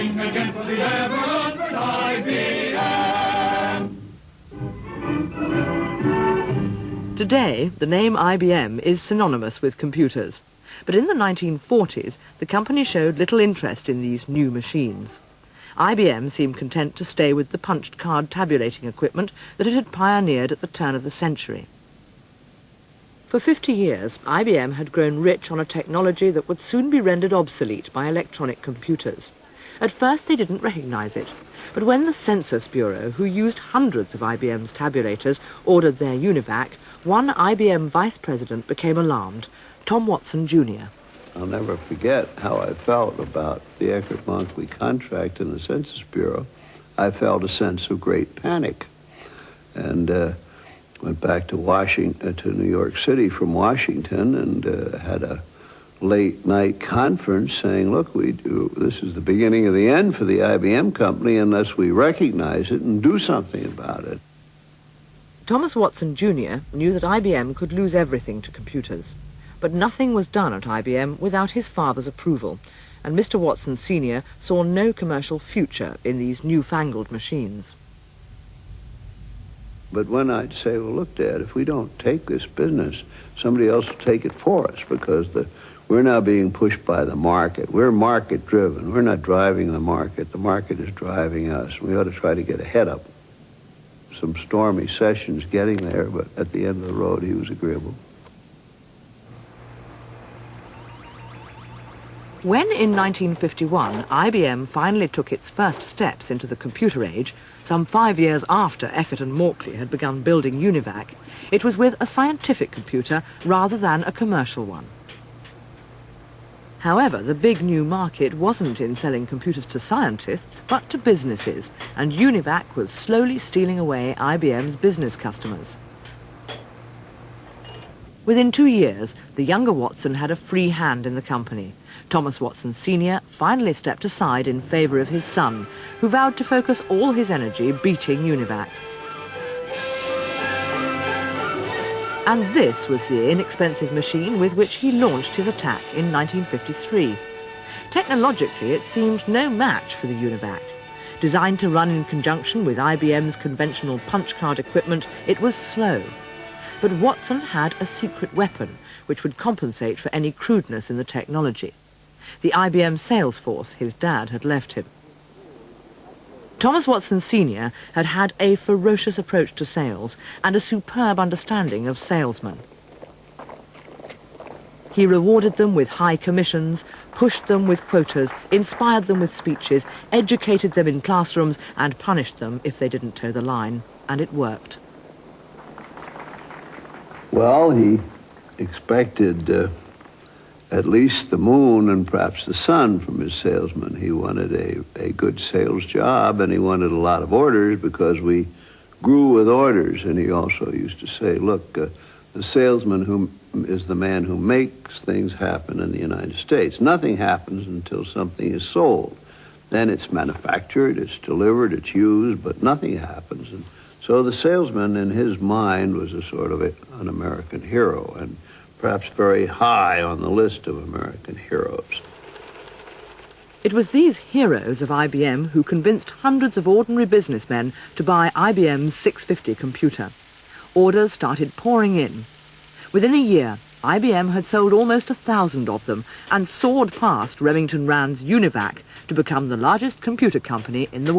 Sing again for the ever-honored IBM. Today, the name IBM is synonymous with computers. But in the 1940s, the company showed little interest in these new machines. IBM seemed content to stay with the punched card tabulating equipment that it had pioneered at the turn of the century. For 50 years, IBM had grown rich on a technology that would soon be rendered obsolete by electronic computers. At first they didn't recognize it, but when the Census Bureau, who used hundreds of IBM's tabulators, ordered their UNIVAC, one IBM vice president became alarmed, Tom Watson Jr. I'll never forget how I felt about the Eckert-Monkley contract in the Census Bureau. I felt a sense of great panic, and went back to New York City from Washington, and had a late-night conference saying, look, this is the beginning of the end for the IBM company unless we recognize it and do something about it. Thomas Watson Jr. knew that IBM could lose everything to computers. But nothing was done at IBM without his father's approval, and Mr. Watson Sr. saw no commercial future in these newfangled machines. But when I'd say, well, look, Dad, if we don't take this business, somebody else will take it for us, because we're now being pushed by the market. We're market-driven. We're not driving the market. The market is driving us. We ought to try to get ahead of some stormy sessions getting there, but at the end of the road, he was agreeable. When in 1951 IBM finally took its first steps into the computer age, some 5 years after Eckert and Monkley had begun building UNIVAC, it was with a scientific computer rather than a commercial one. However, the big new market wasn't in selling computers to scientists, but to businesses, and UNIVAC was slowly stealing away IBM's business customers. Within 2 years, the younger Watson had a free hand in the company. Thomas Watson Sr. finally stepped aside in favour of his son, who vowed to focus all his energy beating UNIVAC. And this was the inexpensive machine with which he launched his attack in 1953. Technologically, it seemed no match for the UNIVAC. Designed to run in conjunction with IBM's conventional punch card equipment, it was slow. But Watson had a secret weapon which would compensate for any crudeness in the technology. The IBM sales force his dad had left him. Thomas Watson Sr. had had a ferocious approach to sales and a superb understanding of salesmen. He rewarded them with high commissions, pushed them with quotas, inspired them with speeches, educated them in classrooms, and punished them if they didn't toe the line. And it worked. Well, he expected at least the moon and perhaps the sun from his salesman. He wanted a good sales job, and he wanted a lot of orders because we grew with orders. And he also used to say, look, the salesman is the man who makes things happen in the United States. Nothing happens until something is sold. Then it's manufactured, it's delivered, it's used, but nothing happens. And so the salesman, in his mind, was a sort of an American hero, and perhaps very high on the list of American heroes. It was these heroes of IBM who convinced hundreds of ordinary businessmen to buy IBM's 650 computer. Orders started pouring in. Within a year, IBM had sold almost 1,000 of them and soared past Remington Rand's UNIVAC to become the largest computer company in the world.